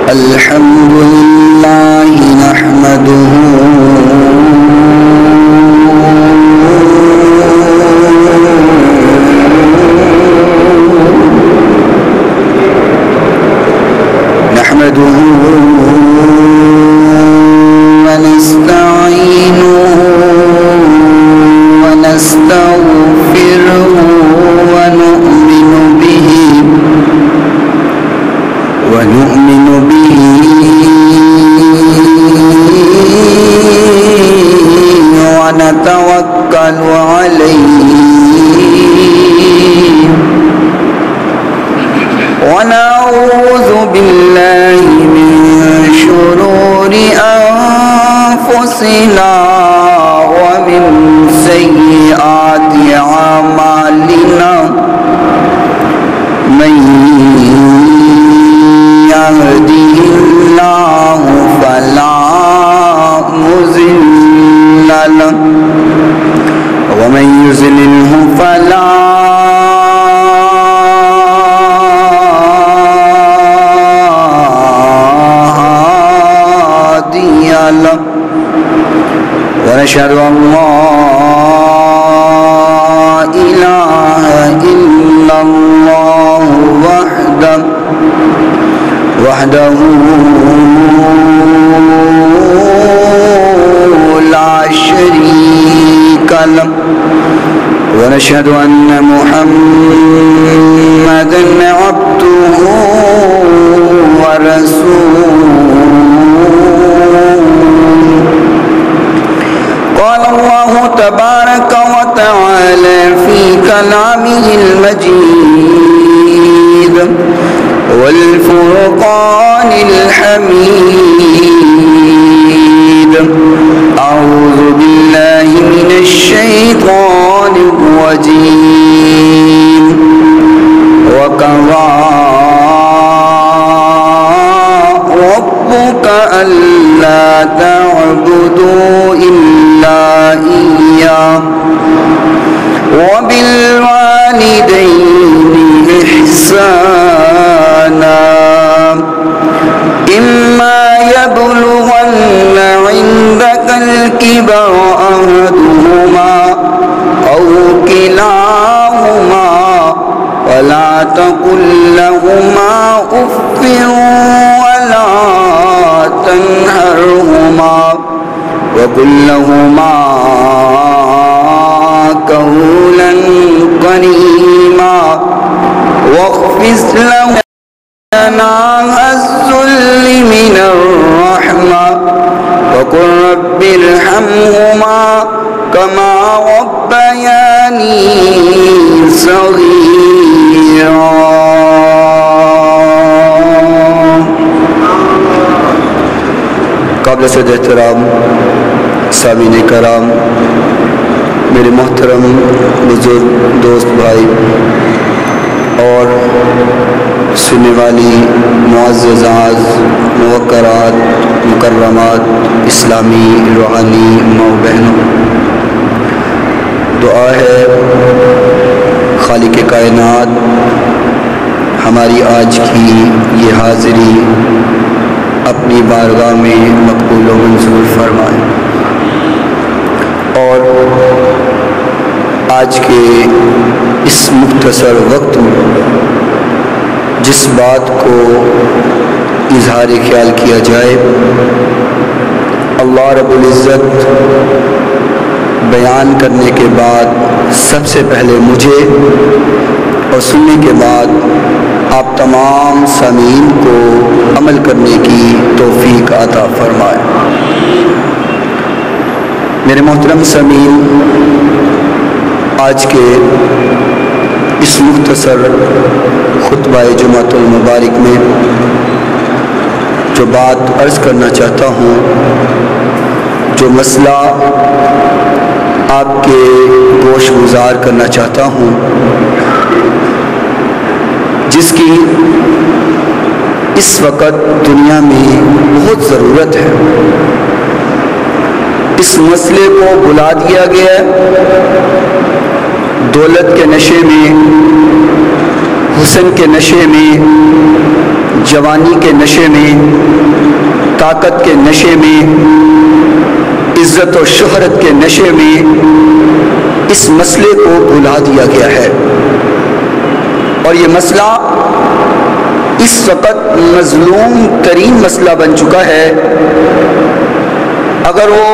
الحمد لله نحمده ونستعينه ونستغفره ونؤمن به ونتوكل عليه ونعوذ بالله من شرور أنفسنا ومن سيئات أعمالنا من يهده الله فلا مضل له ومن يضلله فلا هادي له ونشهد أن لا إله إلا الله وحده لا شريك له ونشهد أن محمدًا عبده ورسوله قال الله تبارك وتعالى في كلامه المجيد والفرقان الحميد أعوذ بالله من الشيطان الرجيم وقضى ربك ألا تعبدوا إلا إياه وبالوالدين إحسانا إما يبلغن عندك الكبر أحدهما أو كلاهما ولا تقل لهما أف ولا تنهرهما وقل لهما قولا كريما واخفض لهما جناح الذل من الرحمة وقل رب ارحمهما كما ربياني صغيرا. قابل صد احترام سامعین کرام، میرے محترم بزرگ دوست بھائی اور سننے والی معززات موقرات مکرمات اسلامی روحانی ماں بہنوں، دعا ہے خالق کائنات ہماری آج کی یہ حاضری اپنی بارگاہ میں مقبول و منظور فرمائے، اور آج کے اس مختصر وقت میں جس بات کو اظہار خیال کیا جائے، اللہ رب العزت بیان کرنے کے بعد سب سے پہلے مجھے اور سننے کے بعد آپ تمام سامعین کو عمل کرنے کی توفیق عطا فرمائے۔ میرے محترم سامعین، آج کے اس مختصر خطبہ جمعۃ المبارک میں جو بات عرض کرنا چاہتا ہوں، جو مسئلہ آپ کے گوش گزار کرنا چاہتا ہوں، جس کی اس وقت دنیا میں بہت ضرورت ہے۔ اس مسئلے کو بلا دیا گیا ہے، دولت کے نشے میں، حسن کے نشے میں، جوانی کے نشے میں، طاقت کے نشے میں، عزت و شہرت کے نشے میں اس مسئلے کو بھلا دیا گیا ہے، اور یہ مسئلہ اس وقت مظلوم ترین مسئلہ بن چکا ہے۔ اگر وہ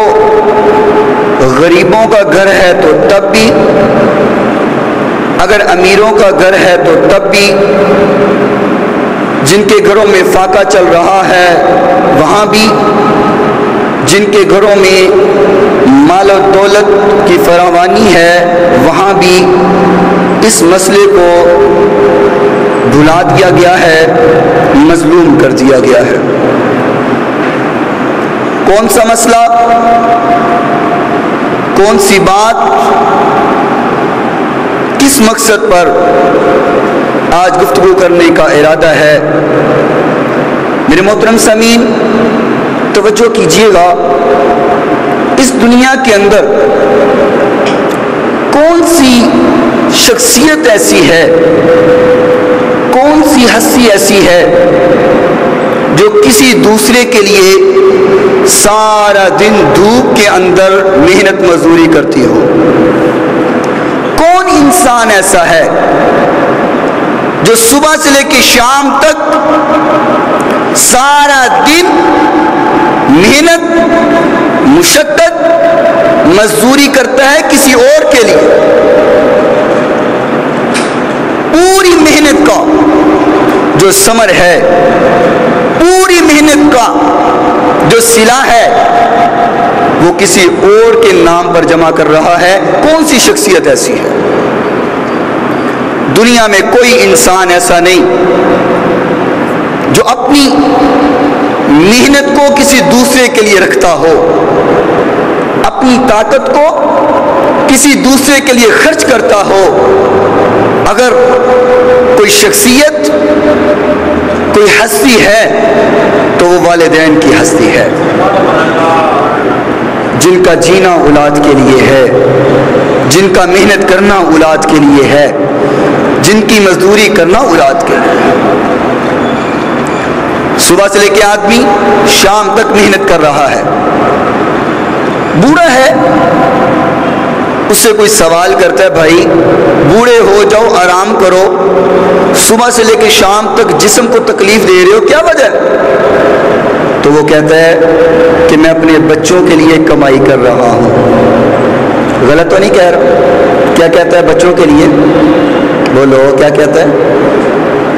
غریبوں کا گھر ہے تو تب بھی، اگر امیروں کا گھر ہے تو تب بھی، جن کے گھروں میں فاقہ چل رہا ہے وہاں بھی، جن کے گھروں میں مال و دولت کی فراوانی ہے وہاں بھی اس مسئلے کو بھلا دیا گیا ہے، مظلوم کر دیا گیا ہے۔ کون سا مسئلہ، کون سی بات، کس مقصد پر آج گفتگو کرنے کا ارادہ ہے؟ میرے محترم سامعین، توجہ کیجیے گا، اس دنیا کے اندر کون سی شخصیت ایسی ہے، کون سی ہستی ایسی ہے جو کسی دوسرے کے لیے سارا دن دھوپ کے اندر محنت مزدوری کرتی ہو؟ کون انسان ایسا ہے جو صبح سے لے کے شام تک سارا دن محنت، مشقت، مزدوری کرتا ہے کسی اور کے لیے؟ پوری محنت کا جو ثمر ہے، پوری محنت کا جو صلہ ہے، وہ کسی اور کے نام پر جمع کر رہا ہے۔ کون سی شخصیت ایسی ہے؟ دنیا میں کوئی انسان ایسا نہیں جو اپنی محنت کو کسی دوسرے کے لیے رکھتا ہو، اپنی طاقت کو کسی دوسرے کے لیے خرچ کرتا ہو۔ اگر کوئی شخصیت، کوئی ہستی ہے تو وہ والدین کی ہستی ہے، جن کا جینا اولاد کے لیے ہے، جن کا محنت کرنا اولاد کے لیے ہے، جن کی مزدوری کرنا اولاد کے لیے۔ صبح سے لے کے آدمی شام تک محنت کر رہا ہے، بوڑھا ہے، اس سے کوئی سوال کرتا ہے بھائی بوڑھے ہو جاؤ، آرام کرو، صبح سے لے کے شام تک جسم کو تکلیف دے رہے ہو، کیا وجہ ہے؟ تو وہ کہتا ہے کہ میں اپنے بچوں کے لیے کمائی کر رہا ہوں۔ غلط تو نہیں کہہ رہا؟ کیا کہتا ہے؟ بچوں کے لیے، بولو کیا کہتا ہے؟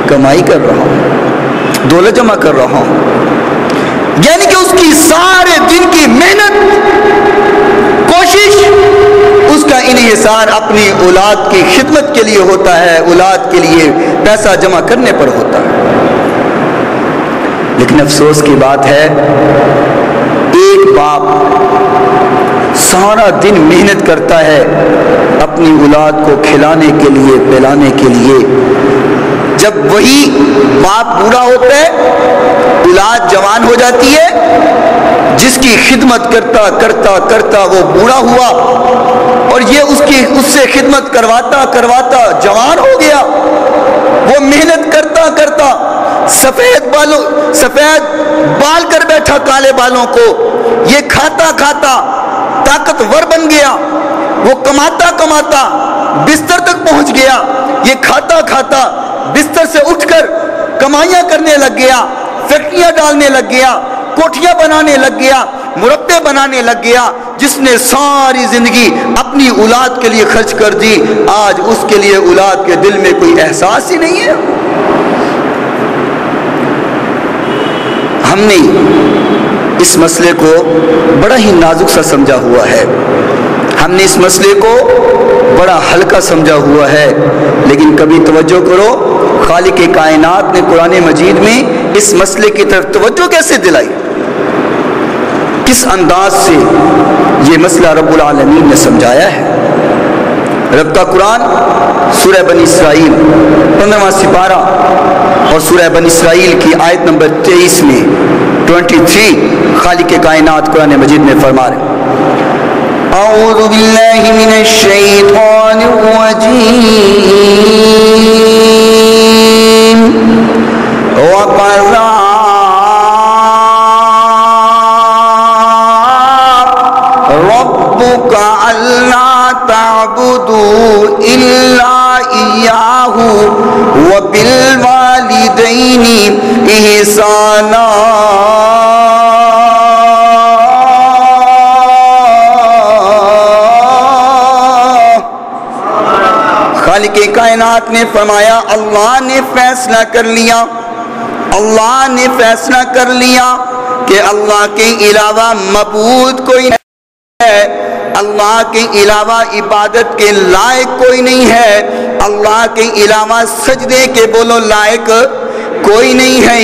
کمائی کر رہا ہوں، دولت جمع کر رہا ہوں۔ یعنی کہ اس کی سارے دن کی محنت، کوشش، اس کا انحصار اپنی اولاد کی خدمت کے لیے ہوتا ہے، اولاد کے لیے پیسہ جمع کرنے پر ہوتا ہے۔ لیکن افسوس کی بات ہے، ایک باپ سارا دن محنت کرتا ہے اپنی اولاد کو کھلانے کے لیے، پلانے کے لیے۔ جب وہی باپ بوڑھا ہوتا ہے، اولاد جوان ہو جاتی ہے، جس کی خدمت کرتا کرتا کرتا وہ بوڑھا ہوا، اور یہ اس سے خدمت کرواتا کرواتا جوان ہو گیا، وہ محنت کرتا کرتا سفید بال کر بیٹھا کالے بالوں کو، یہ کھاتا کھاتا طاقتور بن گیا، وہ کماتا کماتا بستر تک پہنچ گیا، یہ کھاتا کھاتا بستر سے اٹھ کر کمائیاں کرنے لگ گیا، فیکٹریاں ڈالنے لگ گیا، کوٹھیاں بنانے لگ گیا، مربع بنانے لگ گیا۔ جس نے ساری زندگی اپنی اولاد کے لیے خرچ کر دی، آج اس کے لیے اولاد کے دل میں کوئی احساس ہی نہیں ہے۔ ہم نے اس مسئلے کو بڑا ہی نازک سا سمجھا ہوا ہے، ہم نے اس مسئلے کو بڑا ہلکا سمجھا ہوا ہے، لیکن کبھی توجہ کرو، خالق کائنات نے قرآن مجید میں اس مسئلے کی طرف توجہ کیسے دلائی، کس انداز سے یہ مسئلہ رب العالمین نے سمجھایا ہے۔ رب کا قرآن سورہ بنی اسرائیل 15واں سپارہ اور سورہ بنی اسرائیل کی آیت نمبر 23 میں 23 خالق کائنات قرآن مجید میں فرما رہے ہیں، اعوذ باللہ من الشیطان الرجیم وَقَرَّ إلا إياه وبالوالدين إحسانا. خالق کائنات نے فرمایا اللہ نے فیصلہ کر لیا، اللہ نے فیصلہ کر لیا کہ اللہ کے علاوہ معبود کوئی نہیں ہے، اللہ کے علاوہ عبادت کے لائق کوئی نہیں ہے، اللہ کے علاوہ سجدے کے بولو لائق کوئی نہیں ہے،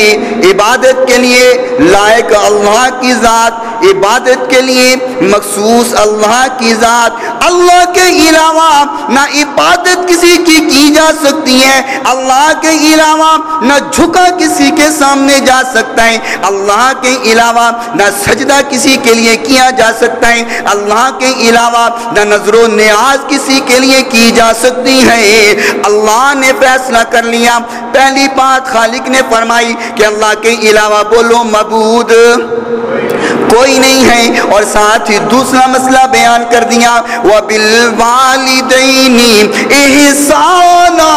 عبادت کے لیے لائق اللہ کی ذات، عبادت کے لیے مخصوص اللہ کی ذات، اللہ کے علاوہ نہ عبادت کسی کی جا سکتی ہے، اللہ کے علاوہ نہ جھکا کسی کے سامنے جا سکتا ہے، اللہ کے علاوہ نہ سجدہ کسی کے لیے کیا جا سکتا ہے، اللہ کے علاوہ نہ نظر و نیاز کسی کے لیے کی جا سکتی ہے۔ اللہ نے فیصلہ کر لیا، پہلی بات خالق نے فرمائی کہ اللہ کے علاوہ بولو معبود کوئی نہیں ہے، اور ساتھ ہی دوسرا مسئلہ بیان کر دیا وَبِالْوَالِدَيْنِ إِحْسَانًا،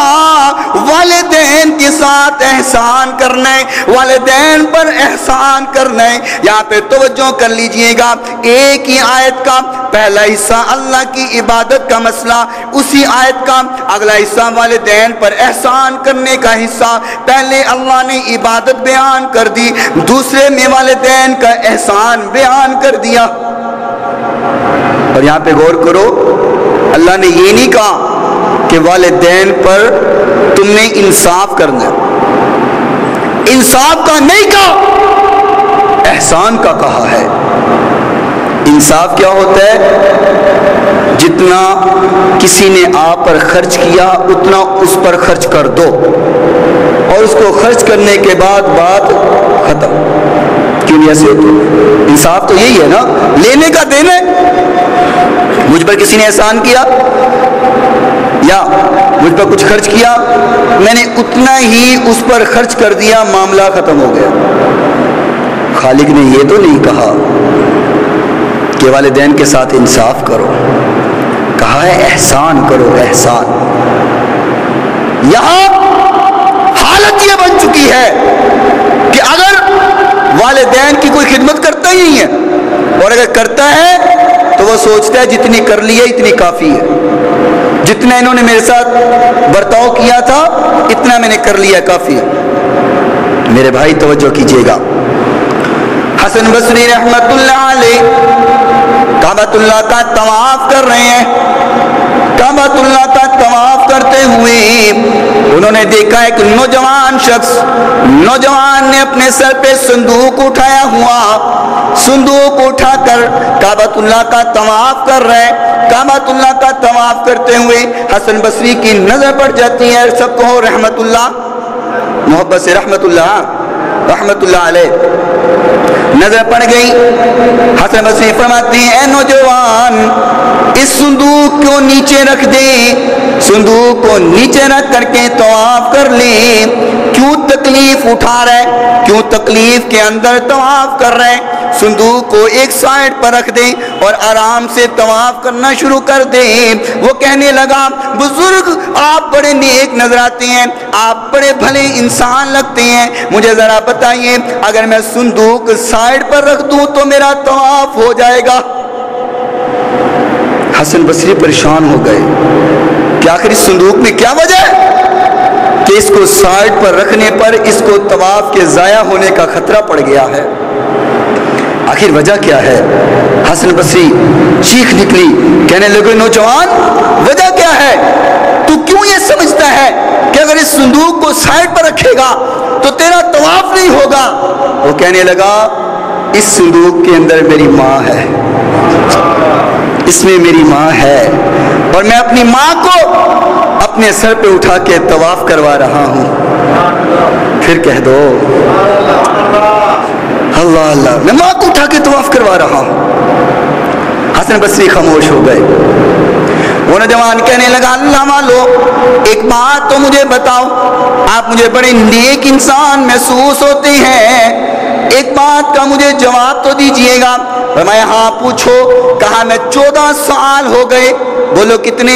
والدین کے ساتھ احسان کرنا ہے، والدین پر احسان کرنا ہے۔ یہاں پہ توجہ کر لیجئے گا، ایک ہی آیت کا پہلا حصہ اللہ کی عبادت کا مسئلہ، اسی آیت کا اگلا حصہ والدین پر احسان کرنے کا حصہ، پہلے اللہ نے عبادت بیان کر دی، دوسرے میں والدین کا احسان بیان کر دیا۔ اور یہاں پہ غور کرو، اللہ نے یہ نہیں کہا کہ والدین پر تم نے انصاف کرنا ہے، انصاف کا نہیں کہا، احسان کا کہا ہے۔ انصاف کیا ہوتا ہے؟ جتنا کسی نے آپ پر خرچ کیا اتنا اس پر خرچ کر دو، اور اس کو خرچ کرنے کے بعد بات ختم۔ کیوں نہیں ایسے ہوتے؟ انصاف تو یہی ہے نا، لینے کا دینا۔ مجھ پر کسی نے احسان کیا یا مجھ پر کچھ خرچ کیا، میں نے اتنا ہی اس پر خرچ کر دیا، معاملہ ختم ہو گیا۔ خالق نے یہ تو نہیں کہا کہ والدین کے ساتھ انصاف کرو، کہا ہے احسان کرو، احسان۔ یہاں حالت یہ بن چکی ہے کہ اگر والدین کی کوئی خدمت کرتا ہی نہیں ہے، اور اگر کرتا ہے تو وہ سوچتا ہے جتنی کر لی ہے اتنی کافی ہے، جتنا انہوں نے میرے ساتھ برتاؤ کیا تھا اتنا میں نے کر لیا کافی ہے۔ میرے بھائی توجہ کیجئے گا، حسن بصری رحمت اللہ علیہ کعبۃ اللہ کا طواف کر رہے ہیں، کعبۃ اللہ کا طواف کرتے ہوئے انہوں نے دیکھا ایک نوجوان شخص، نوجوان نے اپنے سر پہ صندوق اٹھایا ہوا، صندوق اٹھا کر کعبۃ اللہ کا طواف کر رہے ہیں۔ کعبۃ اللہ کا طواف کرتے ہوئے حسن بصری کی نظر پڑ جاتی ہے، سب کہو رحمت اللہ، محبت سے رحمت اللہ علیہ، نظر پڑ گئی۔ حسن بصری فرماتے ہیں اے نوجوان، اس صندوق کو نیچے رکھ دے، صندوق کو نیچے رکھ کر کے طواف کر لے، کیوں تکلیف اٹھا رہے، کیوں تکلیف کے اندر طواف کر رہے، صندوق کو ایک سائڈ پر رکھ دے اور آرام سے طواف کرنا شروع کر دے۔ وہ کہنے لگا بزرگ آپ بڑے نیک نظر آتے ہیں، آپ بڑے بھلے انسان لگتے ہیں، مجھے ذرا بتائیے اگر میں صندوق سائڈ پر رکھ دوں تو میرا طواف ہو جائے گا؟ حسن بصری پریشان ہو گئے کہ آخر اس صندوق میں کیا وجہ ہے کہ اس کو سائڈ پر رکھنے پر اس کو طواف کے ضائع ہونے کا خطرہ پڑ گیا ہے، آخر وجہ کیا ہے؟ حسن بصری چیخ نکلی، کہنے لگے نوجوان وجہ کیا ہے؟ تو کیوں یہ سمجھتا ہے کہ اگر اس صندوق کو سائڈ پر رکھے گا تو تیرا طواف نہیں ہوگا؟ وہ کہنے لگا اس صندوق کے اندر میری ماں ہے، اس میں میری ماں ہے، اور میں اپنی ماں کو اپنے سر پہ اٹھا کے طواف کروا رہا ہوں۔ پھر کہہ دو اللہ اللہ، میں ماں کو اٹھا کے طواف کروا رہا ہوں۔ حسن بصری خاموش ہو گئے۔ وہ نوجوان کہنے لگا اللہ والو ایک بات تو مجھے بتاؤ، آپ مجھے بڑے نیک انسان محسوس ہوتے ہیں، ایک بات کا مجھے جواب تو دیجئے گا۔ میں ہاں پوچھو، کہا میں 14 سال ہو گئے۔ بولو کتنے؟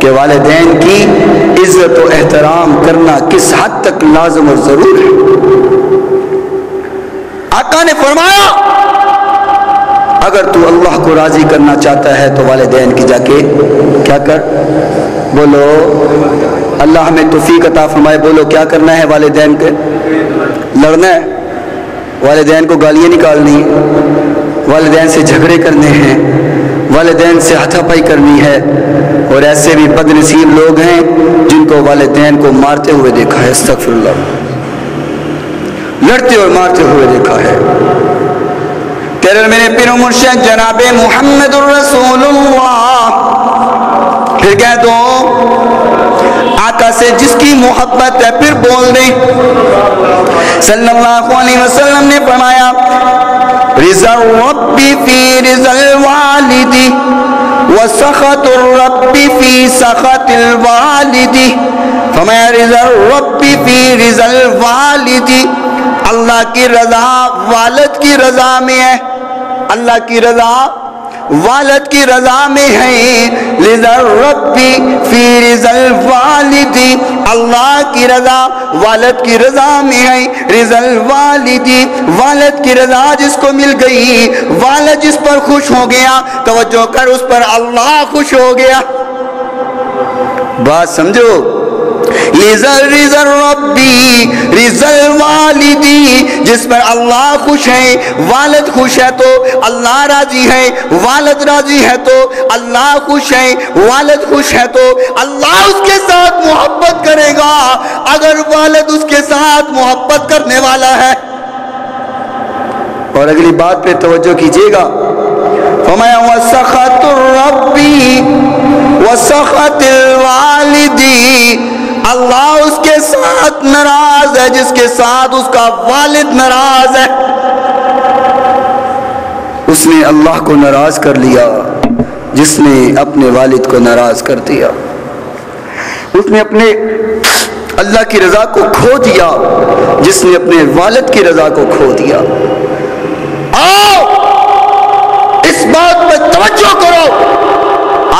کہ والدین کی عزت و احترام کرنا کس حد تک لازم اور ضرور ہے۔ آقا نے فرمایا اگر تو اللہ کو راضی کرنا چاہتا ہے تو والدین کی جا کے کیا کر، بولو اللہ ہمیں توفیق عطا فرمائے، بولو کیا کرنا ہے؟ والدین کے لڑنا ہے، والدین کو گالیاں نکالنی، والدین سے جھگڑے کرنے ہیں، والدین سے ہاتھا پائی کرنی ہے۔ اور ایسے بھی بد نصیب لوگ ہیں جن کو والدین کو مارتے ہوئے دیکھا ہے، استغفر اللہ، لڑتے اور مارتے ہوئے دیکھا ہے۔ تیرے میرے پیر و مرشد جناب محمد الرسول اللہ، پھر کہہ دو آقا سے جس کی محبت ہے، پھر بول دیں صلی اللہ علیہ وسلم نے فرمایا رضا الرب فی رضا الوالد وسخط الرب فی سخط الوالد، فرمایا رضا الرب فی رضا الوالد، اللہ کی رضا والد کی رضا میں ہے، اللہ کی رضا والد کی رضا میں ہے، رضا الرب فی رضا الوالد، اللہ کی رضا والد کی رضا میں ہے، رضا الوالد، والد کی رضا جس کو مل گئی، والد جس پر خوش ہو گیا، توجہ کر اس پر اللہ خوش ہو گیا۔ بات سمجھو، رضا الربی رضا الوالدی، جس پر اللہ خوش ہے، والد خوش ہے تو اللہ راضی ہے، والد راضی ہے تو اللہ خوش ہے، والد خوش ہے تو اللہ اس کے ساتھ محبت کرے گا اگر والد اس کے ساتھ محبت کرنے والا ہے۔ اور اگلی بات پہ توجہ کیجیے گا، فرمایا وسخط الربی وسخط الوالدی، اللہ اس کے ساتھ ناراض ہے جس کے ساتھ اس کا والد ناراض ہے۔ اس نے اللہ کو ناراض کر لیا جس نے اپنے والد کو ناراض کر دیا، اس نے اپنے اللہ کی رضا کو کھو دیا جس نے اپنے والد کی رضا کو کھو دیا۔ آؤ اس بات پر توجہ کرو،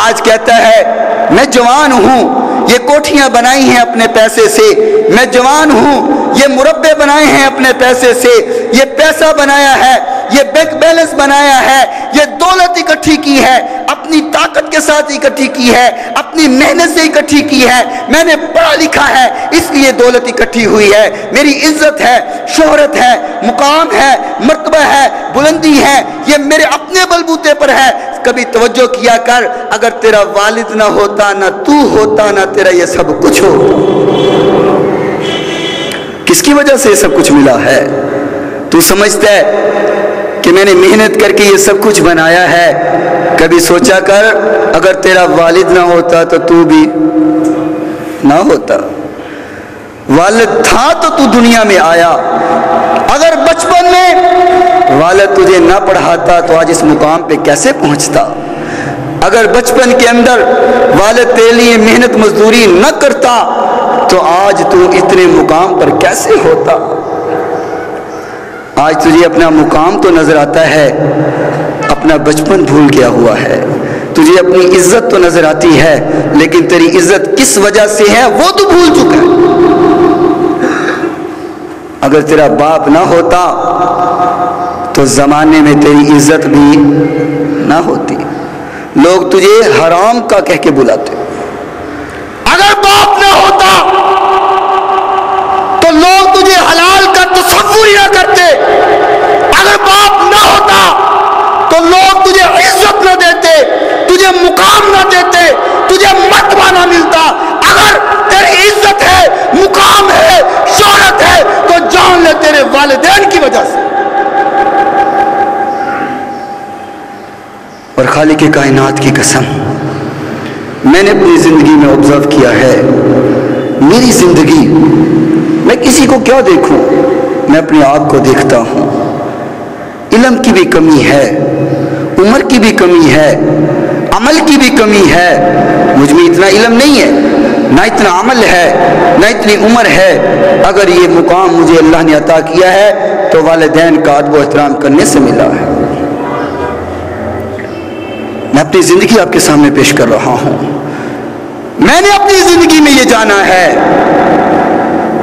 آج کہتا ہے میں جوان ہوں، یہ کوٹھیاں بنائی ہیں اپنے پیسے سے، میں جوان ہوں، یہ مربع بنائے ہیں اپنے پیسے سے، یہ پیسہ بنایا ہے، یہ بینک بیلنس بنایا ہے، یہ دولت اکٹھی کی ہے، اپنی طاقت کے ساتھ اکٹھی کی ہے، اپنی محنت سے اکٹھی کی ہے، میں نے پڑھا لکھا ہے اس لیے دولت اکٹھی ہوئی ہے، میری عزت ہے، شہرت ہے، مقام ہے، مرتبہ ہے، بلندی ہے، یہ میرے اپنے بلبوتے پر ہے۔ کبھی توجہ کیا کر، اگر تیرا والد نہ ہوتا، نہ تو ہوتا، نہ تیرا یہ سب کچھ ہوتا۔ کس کی وجہ سے یہ سب کچھ ملا ہے؟ تو سمجھتا ہے کہ میں نے محنت کر کے یہ سب کچھ بنایا ہے، کبھی سوچا کر اگر تیرا والد نہ ہوتا تو تو بھی نہ ہوتا۔ والد تھا تو تو دنیا میں آیا، اگر بچپن میں والد تجھے نہ پڑھاتا تو آج اس مقام پہ کیسے پہنچتا؟ اگر بچپن کے اندر والد تیرے لیے محنت مزدوری نہ کرتا تو آج تو اتنے مقام پر کیسے ہوتا؟ آج تجھے اپنا مقام تو نظر آتا ہے، اپنا بچپن بھول گیا ہوا ہے، تجھے اپنی عزت تو نظر آتی ہے لیکن تیری عزت کس وجہ سے ہے وہ تو بھول چکا ہے۔ اگر تیرا باپ نہ ہوتا تو زمانے میں تیری عزت بھی نہ ہوتی، لوگ تجھے حرام کا کہہ کے بلاتے۔ اگر باپ نہ ہوتا تو لوگ تجھے حلال کا تصور ہی نہ کرتے، اگر باپ نہ ہوتا تو لوگ تجھے عزت نہ دیتے، تجھے مقام نہ دیتے، تجھے مرتبہ نہ ملتا۔ اگر تیری عزت ہے، مقام ہے، شہرت ہے تو جان لے تیرے والدین کی وجہ سے۔ اور خالق کائنات کی قسم، میں نے اپنی زندگی میں آبزرو کیا ہے، میری زندگی میں کسی کو کیا دیکھوں، میں اپنے آپ کو دیکھتا ہوں۔ علم کی بھی کمی ہے، عمر کی بھی کمی ہے، عمل کی بھی کمی ہے، مجھ میں اتنا علم نہیں ہے، نہ اتنا عمل ہے، نہ اتنی عمر ہے۔ اگر یہ مقام مجھے اللہ نے عطا کیا ہے تو والدین کا ادب و احترام کرنے سے ملا ہے۔ میں اپنی زندگی آپ کے سامنے پیش کر رہا ہوں، میں نے اپنی زندگی میں یہ جانا ہے،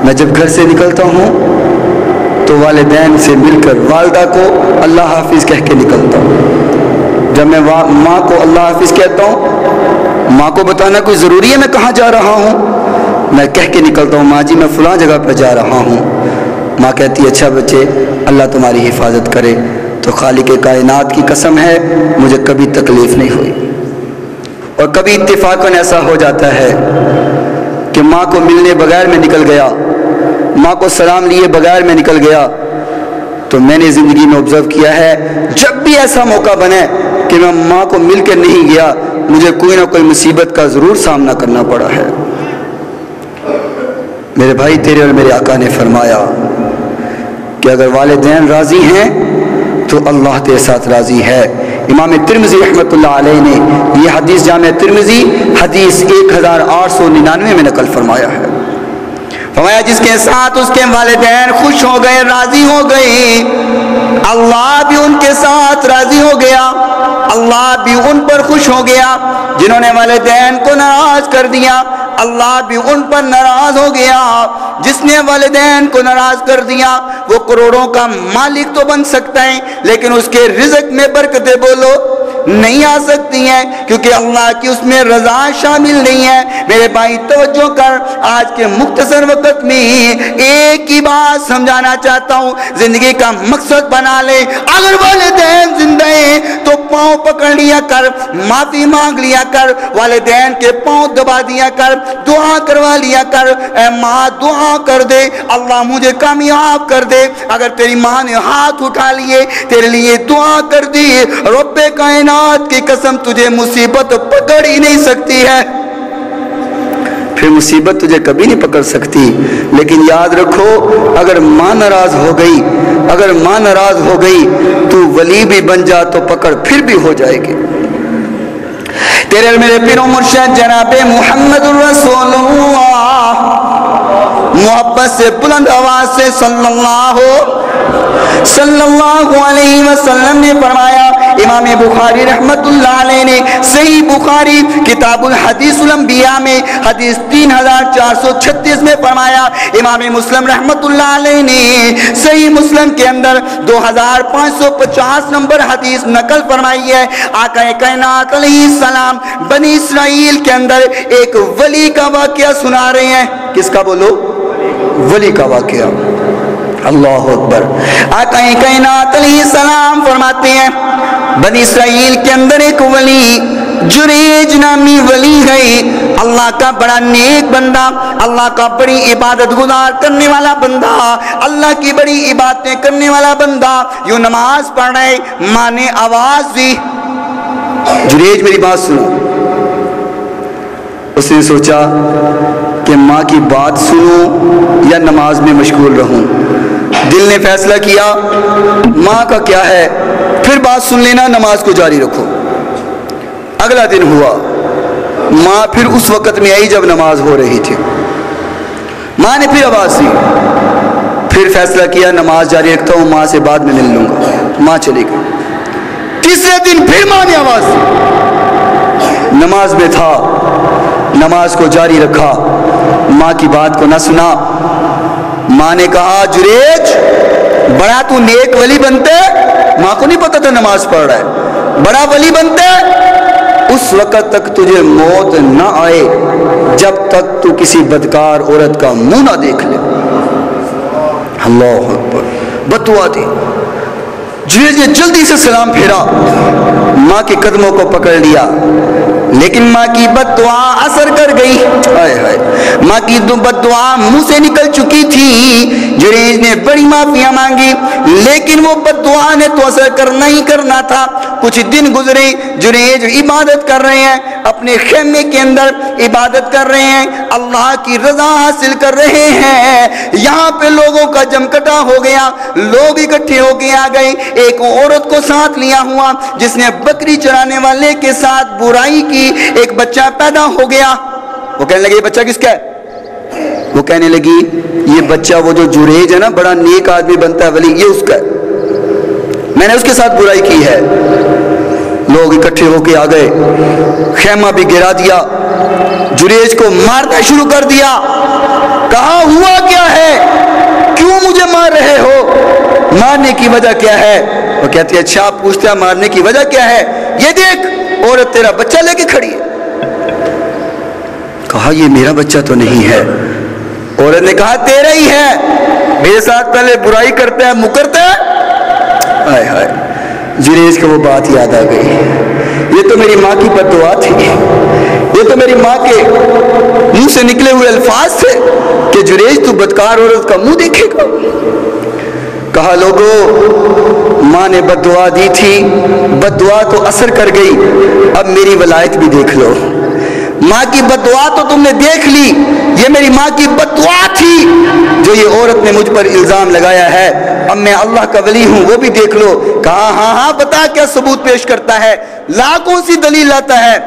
میں جب گھر سے نکلتا ہوں تو والدین سے مل کر والدہ کو اللہ حافظ کہہ کے نکلتا ہوں۔ جب میں ماں کو اللہ حافظ کہتا ہوں، ماں کو بتانا کوئی ضروری ہے میں کہاں جا رہا ہوں، میں کہہ کے نکلتا ہوں ماں جی میں فلاں جگہ پر جا رہا ہوں۔ ماں کہتی ہے اچھا بچے اللہ تمہاری حفاظت کرے۔ تو خالق کائنات کی قسم ہے مجھے کبھی تکلیف نہیں ہوئی، اور کبھی اتفاقاً ایسا ہو جاتا ہے کہ ماں کو ملنے بغیر میں نکل گیا، ماں کو سلام لیے بغیر میں نکل گیا، تو میں نے زندگی میں آبزرو کیا ہے جب بھی ایسا موقع بنے کہ میں ماں کو مل کے نہیں گیا، مجھے کوئی نہ کوئی مصیبت کا ضرور سامنا کرنا پڑا ہے۔ میرے بھائی تیرے اور میرے آقا نے فرمایا کہ اگر والدین راضی ہیں تو اللہ تیرے ساتھ راضی ہے۔ امام ترمذی رحمۃ اللہ علیہ نے یہ حدیث جامع ترمذی حدیث 1899 میں نقل فرمایا ہے۔ فرمایا جس کے ساتھ اس کے والدین خوش ہو گئے، راضی ہو گئے، اللہ بھی ان کے ساتھ راضی ہو گیا، اللہ بھی ان پر خوش ہو گیا۔ جنہوں نے والدین کو ناراض کر دیا اللہ بھی ان پر ناراض ہو گیا۔ جس نے والدین کو ناراض کر دیا وہ کروڑوں کا مالک تو بن سکتا ہے لیکن اس کے رزق میں برکتیں بولو نہیں آ سکتی ہیں، کیونکہ اللہ کی اس میں رضا شامل نہیں ہے۔ میرے بھائی توجہ کر، آج کے مختصر وقت میں ایک ہی بات سمجھانا چاہتا ہوں، زندگی کا مقصد بنا لے۔ اگر والدین زندہ ہیں تو پاؤں پکڑ لیا کر، معافی مانگ لیا کر، والدین کے پاؤں دبا دیا کر، دعا کروا لیا کر، اے ماں دعا کر دے اللہ مجھے کامیاب کر دے۔ اگر تیری ماں نے ہاتھ اٹھا لیے تیرے لیے دعا کر دی، رب کائنات کی قسم تجھے مصیبت پکڑ ہی نہیں سکتی ہے، پھر مصیبت تجھے کبھی نہیں پکڑ سکتی۔ لیکن یاد رکھو اگر ماں ناراض ہو گئی، اگر ماں ناراض ہو گئی تو ولی بھی بن جا تو پکڑ پھر بھی ہو جائے گی۔ تیرے اور میرے پیر و مرشد جناب محمد الرسول اللہ محبت سے بلند آواز سے صلی اللہ علیہ وسلم نے فرمایا، امام بخاری رحمت اللہ علیہ نے صحیح بخاری کتاب الحدیث الانبیاء میں حدیث 3436 میں فرمایا، امام مسلم رحمت اللہ علیہ نے صحیح مسلم کے اندر 2550 نمبر حدیث نقل فرمائی ہے۔ آقا کائنات علیہ السلام بنی اسرائیل کے اندر ایک ولی کا واقعہ سنا رہے ہیں۔ کس کا بولو؟ ولی کا واقعہ۔ اللہ اکبر۔ آقا کائنات علیہ السلام فرماتے ہیں بنی اسرائیل کے اندر ایک ولی جریج نامی ولی ہے، اللہ کا بڑا نیک بندہ، اللہ کا بڑی عبادت گزار کرنے والا بندہ، اللہ کی بڑی عبادتیں کرنے والا بندہ۔ یوں نماز پڑھ رہے، ماں نے آواز دی، جریج میری بات سنو۔ اس نے سوچا کہ ماں کی بات سنوں یا نماز میں مشغول رہوں۔ دل نے فیصلہ کیا ماں کا کیا ہے، پھر بات سن لینا، نماز کو جاری رکھو۔ اگلا دن ہوا، ماں پھر اس وقت میں آئی جب نماز ہو رہی تھی، ماں نے پھر آواز دی، پھر فیصلہ کیا نماز جاری رکھتا ہوں، ماں سے بعد میں مل لوں گا، ماں چلی گئی۔ تیسرے دن پھر ماں نے آواز دی، نماز میں تھا، نماز کو جاری رکھا، ماں کی بات کو نہ سنا۔ ماں نے کہا جریج بڑا تو نیک ولی بنتے، ماں کو نہیں پتا تھا نماز پڑھ رہا ہے، بڑا ولی بنتے اس وقت تک تجھے موت نہ آئے جب تک تو کسی بدکار عورت کا منہ نہ دیکھ لے۔ اللہ اکبر۔ بددعا دی، جریج نے جلدی سے سلام پھیرا، ماں کے قدموں کو پکڑ لیا، لیکن ماں کی بد دعا اثر کر گئی۔ ماں کی بد دعا منہ سے نکل چکی تھی، جریج نے بڑی معافیاں مانگی لیکن وہ بد دعا نے تو اثر کرنا ہی کرنا تھا۔ کچھ دن گزرے، جریج عبادت کر رہے ہیں، اپنے خیمے کے اندر عبادت کر رہے ہیں، اللہ کی رضا حاصل کر رہے ہیں۔ یہاں پہ لوگوں کا جمکٹا ہو گیا، لوگ اکٹھے ہو کے آ گئے۔ ایک عورت کو ساتھ لیا ہوا جس نے بکری چرانے والے کے ساتھ برائی کی، ایک بچہ پیدا ہو گیا۔ وہ کہنے لگے یہ بچہ کس کا ہے؟ وہ کہنے لگی یہ بچہ وہ جو جریج ہے نا بڑا نیک آدمی بنتا ہے ولی، یہ اس کا ہے، میں نے اس کے ساتھ برائی کی ہے۔ لوگ اکٹھے ہو کے آ گئے، خیمہ بھی گرا دیا، جریج کو مارنا شروع کر دیا۔ کہا ہوا کیا ہے، کیوں مجھے مار رہے ہو، مارنے کی وجہ کیا ہے؟ وہ کہتی ہے اچھا آپ پوچھتے ہیں مارنے کی وجہ کیا ہے، یہ دیکھ عورت تیرا بچہ لے کے کھڑی ہے۔ کہا یہ میرا بچہ تو نہیں ہے۔ عورت نے کہا تیرا ہی ہے، میرے ساتھ پہلے برائی کرتا ہے مکرتا ہے۔ ہائے ہائے، جریج کو وہ بات یاد آ گئی، یہ تو میری ماں کی بد دعا تھی، یہ تو میری ماں کے منہ سے نکلے ہوئے الفاظ تھے کہ جریج تو بدکار عورت کا منہ دیکھے گا۔ کہا لوگو ماں نے بد دعا دی تھی، بد دعا تو اثر کر گئی، اب میری ولایت بھی دیکھ لو۔ ماں کی بد دعا تو تم نے دیکھ لی، یہ میری ماں کی بد دعا تھی جو یہ عورت نے مجھ پر الزام لگایا ہے، اب میں اللہ کا ولی ہوں وہ بھی دیکھ لو۔ کہا ہاں ہاں بتا کیا ثبوت پیش کرتا ہے، لاکھوں سی دلیل لاتا ہے۔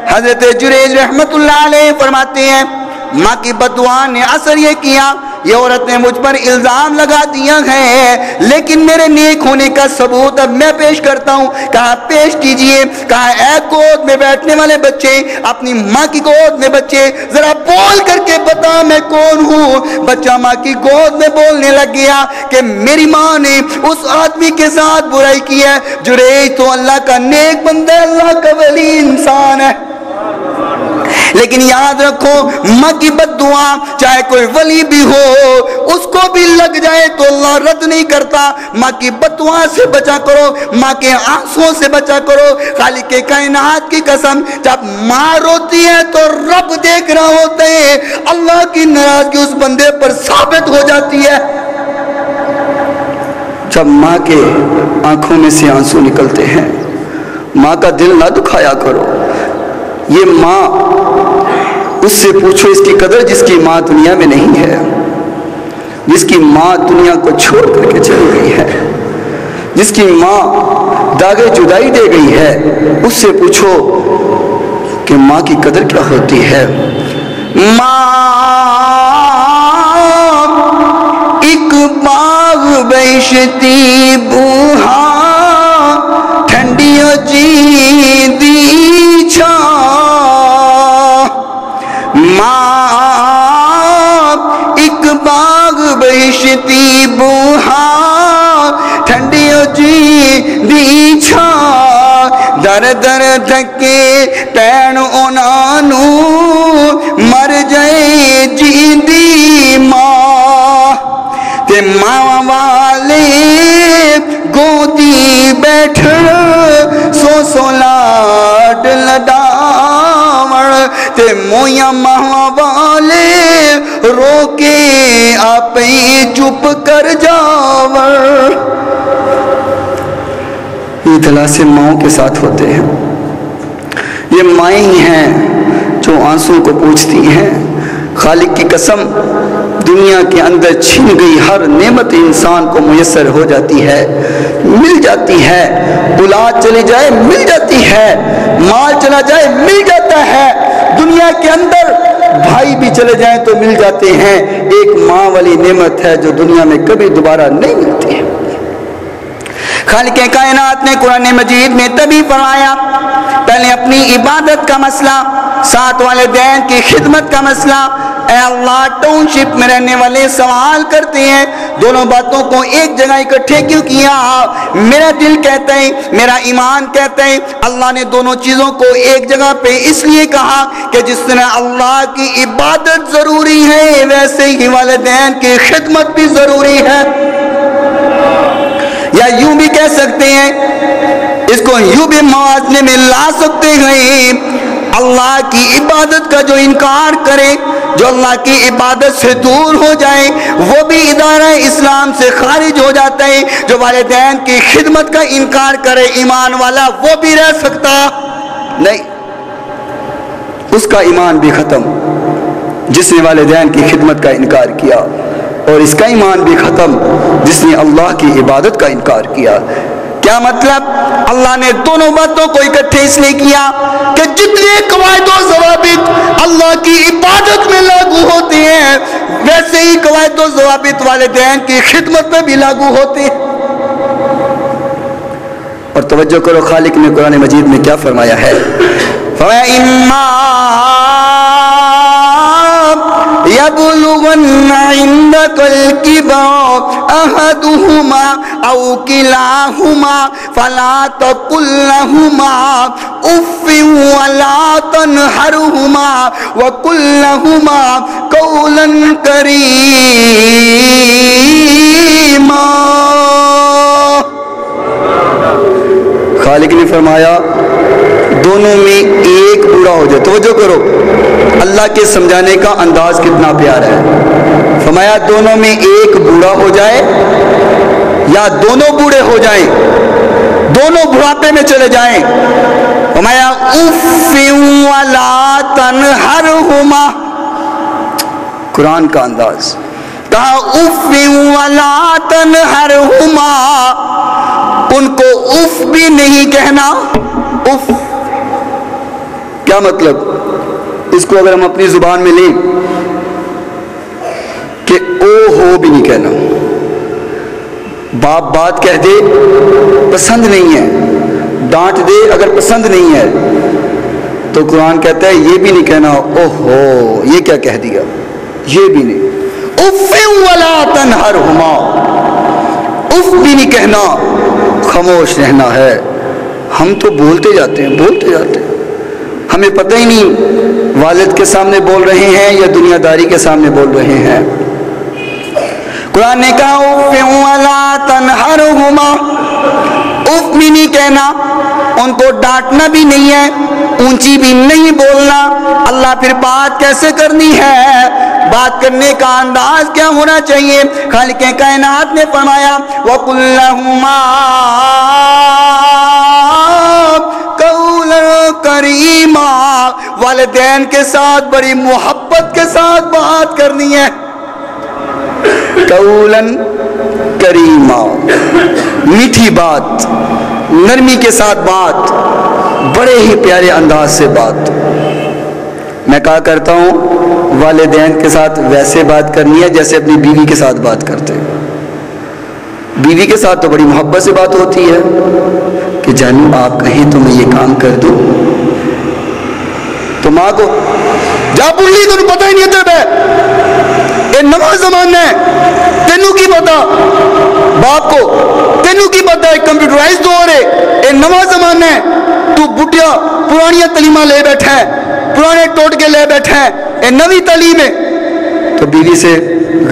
حضرت جریج رحمت اللہ علیہ فرماتے ہیں ماں کی بد دعا نے اثر یہ کیا، یہ عورت نے مجھ پر الزام لگا دیا ہے، لیکن میرے نیک ہونے کا ثبوت اب میں پیش کرتا ہوں۔ کہا پیش کیجئے۔ کہا اے گود میں بیٹھنے والے بچے، اپنی ماں کی گود میں بچے ذرا بول کر کے بتا میں کون ہوں۔ بچہ ماں کی گود میں بولنے لگ گیا کہ میری ماں نے اس آدمی کے ساتھ برائی کی ہے، جریج تو اللہ کا نیک بندہ، اللہ کا ولی انسان ہے، لیکن یاد رکھو ماں کی بد دعا چاہے کوئی ولی بھی ہو اس کو بھی لگ جائے تو اللہ رد نہیں کرتا۔ ماں کی بد دعا سے بچا کرو، ماں کے آنسوں سے بچا کرو۔ خالق کائنات کی قسم جب ماں روتی ہے تو رب دیکھ رہا ہوتا ہے، اللہ کی ناراضگی اس بندے پر ثابت ہو جاتی ہے۔ جب ماں کے آنکھوں میں سے آنسو نکلتے ہیں، ماں کا دل نہ دکھایا کرو۔ یہ ماں، اس سے پوچھو اس کی قدر جس کی ماں دنیا میں نہیں ہے، جس کی ماں دنیا کو چھوڑ کر کے چلی گئی ہے، جس کی ماں داغے جدائی دے گئی ہے، اس سے پوچھو کہ ماں کی قدر کیا ہوتی ہے۔ ماں ایک باغ بیشتی بوہا ٹھنڈیوں جی دی چھا، ماں ایک باغ بیشتی بوہا ٹھنڈیوں جی دی چھا، در در دھکے پین انانو مر جائے جی دی ماں، تے ماں والے گودی بیٹھن سو سو لاڈ لڈاون، تے مویاں ماں والے رو کے آپ ہی چپ کر جاون۔ یہ دلاسے ماؤں کے ساتھ ہوتے ہیں، یہ مائیں ہی ہیں جو آنسوں کو پوچھتی ہیں۔ خالق کی قسم دنیا کے اندر چھین گئی ہر نعمت انسان کو میسر ہو جاتی ہے، مل جاتی ہے۔ اولاد چلی جائے مل جاتی ہے، مال چلا جائے مل جاتا ہے، دنیا کے اندر بھائی بھی چلے جائیں تو مل جاتے ہیں۔ ایک ماں والی نعمت ہے جو دنیا میں کبھی دوبارہ نہیں ملتی ہے۔ خالق کائنات نے قرآن مجید میں تبھی فرمایا، پہلے اپنی عبادت کا مسئلہ، ساتھ والدین کی خدمت کا مسئلہ۔ اے اللہ، ٹاؤن شپ میں رہنے والے سوال کرتے ہیں دونوں باتوں کو ایک جگہ اکٹھے کیوں کیا؟ میرا دل کہتا ہے، میرا ایمان کہتا ہے اللہ نے دونوں چیزوں کو ایک جگہ پہ اس لیے کہا کہ جس طرح اللہ کی عبادت ضروری ہے ویسے ہی والدین کی خدمت بھی ضروری ہے۔ یا یوں بھی کہہ سکتے ہیں، اس کو یوں بھی موازنے میں لا سکتے ہیں، اللہ کی عبادت کا جو انکار کرے، جو اللہ کی عبادت سے دور ہو جائے، وہ بھی ادارہ اسلام سے خارج ہو جاتا ہے۔ جو والدین کی خدمت کا انکار کرے ایمان والا، وہ بھی رہ سکتا نہیں، اس کا ایمان بھی ختم جس نے والدین کی خدمت کا انکار کیا، اور اس کا ایمان بھی ختم جس نے اللہ کی عبادت کا انکار کیا۔ کیا مطلب؟ اللہ نے دونوں باتوں کو اکٹھے اس لیے کیا کہ جتنے قواعد و ضوابط اللہ کی عبادت میں لاگو ہوتے ہیں ویسے ہی قواعد و ضوابط والدین کی خدمت میں بھی لاگو ہوتے ہیں۔ اور توجہ کرو خالق نے قرآن مجید میں کیا فرمایا ہے. فرمایا اما يبلغن عندك الكبر أحدهما أو كلاهما فلا تقل لهما أف ولا تنهرهما وقل لهما قولا كريما. خالق نے فرمایا دونوں میں ایک بوڑھا ہو جائے. توجہ کرو اللہ کے سمجھانے کا انداز کتنا پیارا ہے. فرمایا دونوں میں ایک بوڑھا ہو جائے یا دونوں بوڑھے ہو جائیں, دونوں بڑھاپے میں چلے جائیں. فرمایا اف ولا تنہرہما, قرآن کا انداز. کہا اف ولا تنہرہما, ان کو اف بھی نہیں کہنا. اف کیا مطلب؟ اس کو اگر ہم اپنی زبان میں لیں کہ او ہو بھی نہیں کہنا. باپ بات کہہ دے پسند نہیں ہے, ڈانٹ دے اگر پسند نہیں ہے, تو قرآن کہتا ہے یہ بھی نہیں کہنا او ہو یہ کیا کہہ دیا, یہ بھی نہیں. اف ولا تنہرہما, اف بھی نہیں کہنا, خاموش رہنا ہے. ہم تو بولتے جاتے ہیں, ہمیں پتہ ہی نہیں والد کے سامنے بول رہے ہیں یا دنیا داری کے سامنے بول رہے ہیں. قرآن نے کہا اف ولا تنہرہما, اف بھی نہیں کہنا, ان کو ڈانٹنا بھی نہیں ہے, اونچی بھی نہیں بولنا. اللہ پھر بات کیسے کرنی ہے, بات کرنے کا انداز کیا ہونا چاہیے؟ خالق کائنات نے فرمایا وَقُلْ لَهُمَا قَوْلًا کریما, والدین کے ساتھ بڑی محبت کے ساتھ بات کرنی ہے. قولاً کریما, میٹھی بات, نرمی کے ساتھ بات, بڑے ہی پیارے انداز سے بات. میں کہا کرتا ہوں والدین کے ساتھ ویسے بات کرنی ہے جیسے اپنی بیوی کے ساتھ بات کرتے ہیں. بیوی کے ساتھ تو بڑی محبت سے بات ہوتی ہے کہ جانو آپ کہیں تو میں یہ کام کر دوں, تو ماں کو جا بلی تو پتہ ہی نہیں ہے تیرے اے نواں زمانہ ہے تینوں کی پتا, باپ کو تینوں کی پتا ہے کمپیوٹرائز دور ہے, اے نواں زمانہ ہے, تو بڈیا پرانی تعلیمہ لے بیٹھا ہے, پرانے ٹوٹ کے لے بیٹھا ہے, اے نوی تعلیم ہے. تو بیوی سے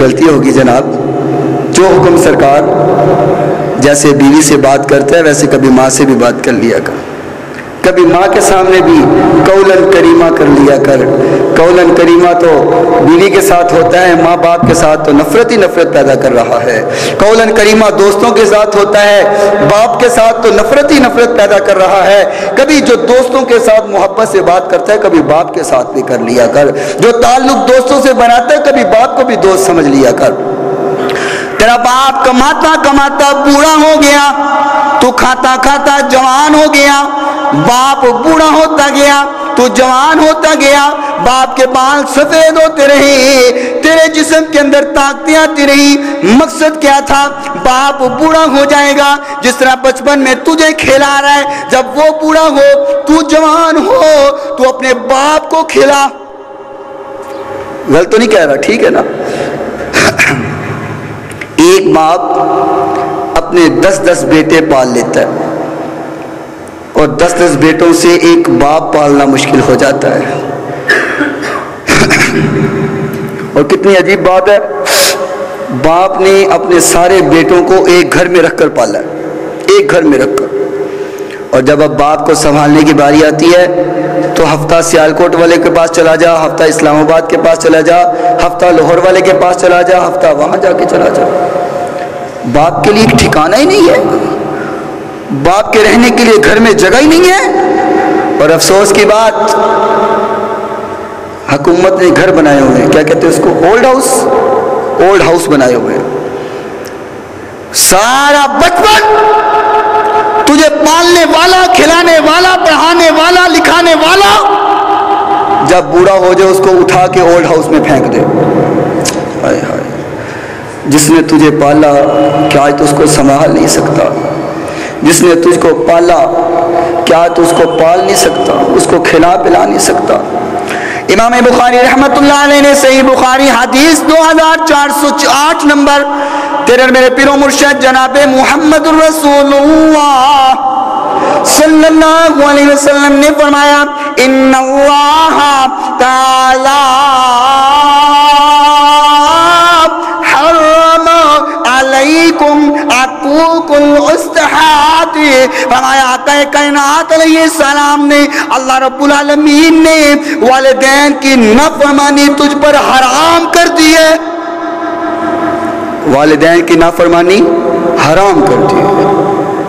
غلطی ہوگی جناب, جو حکم سرکار جیسے بیوی سے بات کرتا ہے ویسے کبھی ماں سے بھی بات کر لیا کر, کبھی ماں کے سامنے بھی قولاً کریمہ کر لیا کر. قولاً کریمہ تو بیوی کے ساتھ ہوتا ہے, ماں باپ کے ساتھ تو نفرت ہی نفرت پیدا کر رہا ہے. قولاً کریمہ دوستوں کے ساتھ ہوتا ہے, باپ کے ساتھ تو نفرت ہی نفرت پیدا کر رہا ہے. کبھی جو دوستوں کے ساتھ محبت سے بات کرتا ہے کبھی باپ کے ساتھ بھی کر لیا کر. جو تعلق دوستوں سے بناتا ہے کبھی باپ کو بھی دوست سمجھ لیا کر. تیرا باپ کماتا کماتا بوڑھا ہو گیا, تو کھاتا کھاتا جوان ہو گیا. باپ بوڑھا ہوتا گیا تو جوان ہوتا گیا, باپ کے بال سفید ہوتے رہے, تیرے جسم کے اندر طاقتیں آتی رہی. مقصد کیا تھا؟ باپ بوڑھا ہو جائے گا, جس طرح بچپن میں تجھے کھلا رہا ہے, جب وہ بوڑھا ہو تو جوان ہو تو اپنے باپ کو کھلا. غلط تو نہیں کہہ رہا, ٹھیک ہے نا؟ ایک باپ اپنے 10 بیٹے پال لیتا ہے, اور 10 بیٹوں سے ایک باپ پالنا مشکل ہو جاتا ہے. اور کتنی عجیب بات ہے, باپ نے اپنے سارے بیٹوں کو ایک گھر میں رکھ کر پالا ہے, ایک گھر میں رکھ کر. اور جب اب باپ کو سنبھالنے کی باری آتی ہے تو ہفتہ سیالکوٹ والے کے پاس چلا جا, ہفتہ اسلام آباد کے پاس چلا جا, ہفتہ لاہور والے کے پاس چلا جا, ہفتہ وہاں جا کے چلا جا. باپ کے لیے ایک ٹھکانہ ہی نہیں ہے, باپ کے رہنے کے لیے گھر میں جگہ ہی نہیں ہے. اور افسوس کی بات, حکومت نے گھر بنائے ہوئے ہیں, کیا کہتے ہیں اس کو, اولڈ ہاؤس بنائے ہوئے ہیں. سارا بچپن تجھے پالنے والا, کھلانے والا, پڑھانے والا, لکھانے والا, جب بوڑھا ہو جائے اس کو اٹھا کے اولڈ ہاؤس میں پھینک دے. ہائے ہائے, جس نے تجھے پالا کیا آج تو اس کو سنبھال نہیں سکتا؟ جس نے تجھ کو پالا، کیا تو اس کو پال نہیں سکتا، اس کو کھلا پلا نہیں سکتا؟ امام بخاری رحمت اللہ علیہ نے صحیح بخاری حدیث 2408 نمبر تیرے میرے پیر و مرشد جناب محمد الرسول اللہ صلی اللہ علیہ وسلم نے فرمایا ان اللہ تعالی حرم علیکم عقوق الاستحات، فرمایا آقا کائنات علیہ السلام نے، اللہ رب العالمین نے والدین کی نافرمانی تجھ پر حرام کر دی ہے، والدین کی نافرمانی حرام کر دی ہے،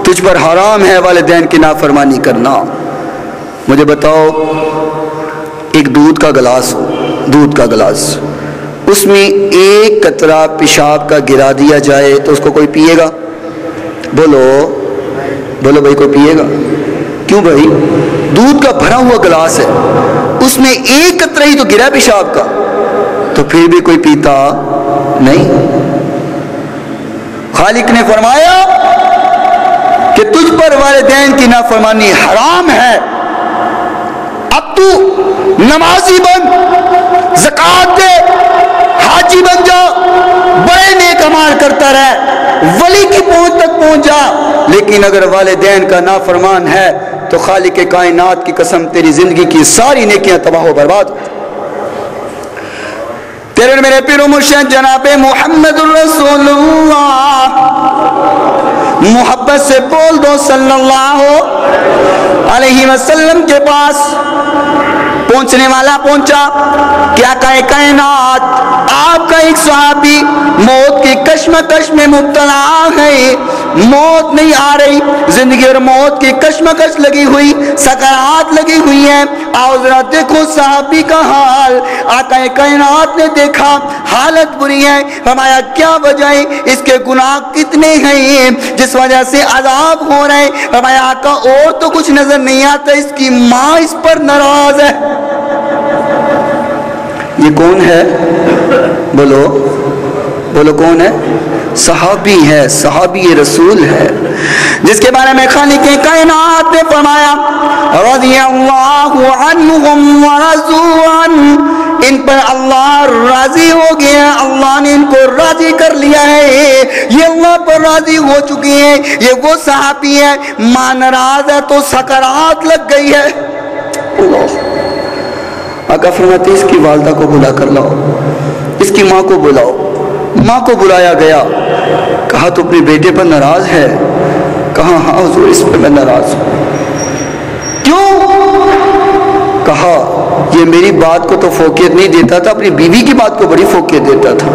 تجھ پر حرام ہے والدین کی نافرمانی کرنا۔ مجھے بتاؤ ایک دودھ کا گلاس ہو، دودھ کا گلاس، اس میں ایک قطرہ پیشاب کا گرا دیا جائے تو اس کو کوئی پیے گا؟ بولو بولو بھائی، کوئی پیے گا؟ کیوں بھائی؟ دودھ کا بھرا ہوا گلاس ہے، اس میں ایک قطرہ ہی تو گرا پیشاب کا، تو پھر بھی کوئی پیتا نہیں۔ خالق نے فرمایا کہ تجھ پر والدین کی نافرمانی حرام ہے، اب تو نمازی بن، زکوٰۃ دے، حاجی بن جا، بڑے نیک اعمال کرتا رہ، ولی کی پہنچ تک پہنچ جا، لیکن اگر والدین کا نافرمان ہے تو خالق کائنات کی قسم تیری زندگی کی ساری نیکیاں تباہ و برباد ہو۔ تیرے میرے پیر و مرشد جناب محمد الرسول اللہ، محبت سے بول دو صلی اللہ علیہ وسلم کے پاس پہنچنے والا پہنچا، کیا کہے کائنات آپ کا ایک صحابی موت کی کشمکش میں مبتلا ہے، موت نہیں آ رہی، زندگی اور موت کی کشمکش لگی ہوئی، سکرات لگی ہوئی ہیں، آؤ ذرا دیکھو صحابی کا حال۔ آقا کائنات نے دیکھا حالت بری ہے، فرمایا کیا وجہ ہے، اس کے گناہ کتنے ہیں جس وجہ سے عذاب ہو رہے ہیں؟ فرمایا آقا اور تو کچھ نظر نہیں آتا، اس کی ماں اس پر ناراض ہے۔ یہ کون ہے؟ بولو بولو کون ہے؟ صحابی ہے، صحابی رسول ہے، جس کے بارے میں خالق کائنات نے فرمایا رضی اللہ عنہم ورضوا عنہ، ان پر اللہ راضی ہو گیا، اللہ نے ان کو راضی کر لیا ہے، یہ اللہ پر راضی ہو چکی ہیں، یہ وہ صحابی ہے، ماں ناراض ہے تو سکرات لگ گئی ہے۔ اللہ آقا فرماتے اس کی والدہ کو بلا کر لاؤ، اس کی ماں کو بلاؤ۔ ماں کو بلایا گیا، کہا تو اپنے بیٹے پر ناراض ہے؟ کہا ہاں حضور اس پر میں ناراض ہوں۔ کیوں؟ کہا یہ میری بات کو تو فوقیت نہیں دیتا تھا، اپنی بیوی کی بات کو بڑی فوقیت دیتا تھا،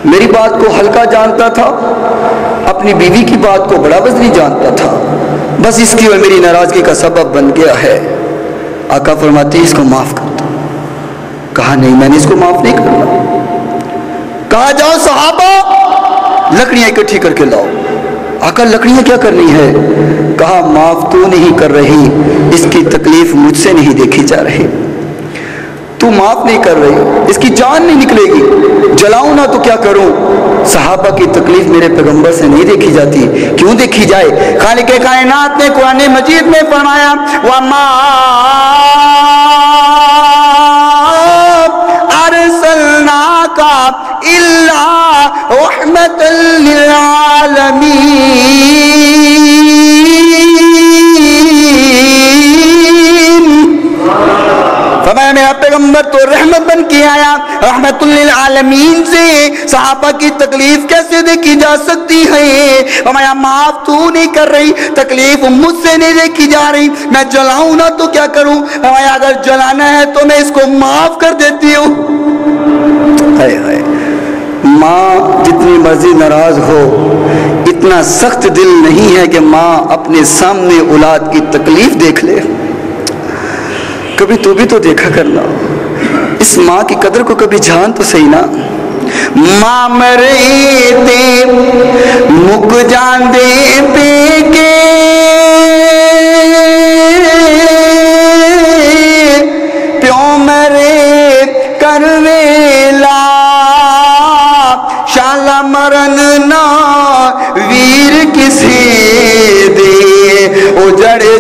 میری بات کو ہلکا جانتا تھا، اپنی بیوی کی بات کو بڑا وزنی جانتا تھا، بس اس کی اور میری ناراضگی کا سبب بن گیا ہے۔ آقا فرماتے اس کو معاف کر دو۔ کہا نہیں میں نے اس کو معاف نہیں کرنا۔ کہا جاؤ صحابہ لکڑیاں اکٹھی کر کے لاؤ۔ آقا لکڑیاں کیا کرنی ہے؟ کہا معاف تو نہیں کر رہی، اس کی تکلیف مجھ سے نہیں دیکھی جا رہی، تو معاف نہیں کر رہی، اس کی جان نہیں نکلے گی، جلاؤں نہ تو کیا کروں؟ صحابہ کی تکلیف میرے پیغمبر سے نہیں دیکھی جاتی، کیوں دیکھی جائے؟ خالق کائنات نے قرآن مجید میں فرمایا وَمَا أَرْسَلْنَاكَ إِلَّا رَحْمَةً لِلْعَالَمِينَ، فرمایا میرا پیغمبر تو رحمت بن کے آیا، رحمت للعالمین سے صحابہ کی تکلیف کیسے دیکھی جا سکتی ہے؟ فرمایا معاف تو نہیں کر رہی، تکلیف مجھ سے نہیں دیکھی جا رہی، میں جلاؤں نہ تو کیا کروں؟ فرمایا اگر جلانا ہے تو میں اس کو معاف کر دیتی ہوں۔ ہائے ہائے، ماں جتنی مرضی ناراض ہو، اتنا سخت دل نہیں ہے کہ ماں اپنے سامنے اولاد کی تکلیف دیکھ لے۔ کبھی تو بھی تو دیکھا کرنا، اس ماں کی قدر کو کبھی جان تو صحیح نا۔ ماں مرے تے مک جان دے پے کے، پیو مرے کر ویلا، شالا مرن نا ویر کسے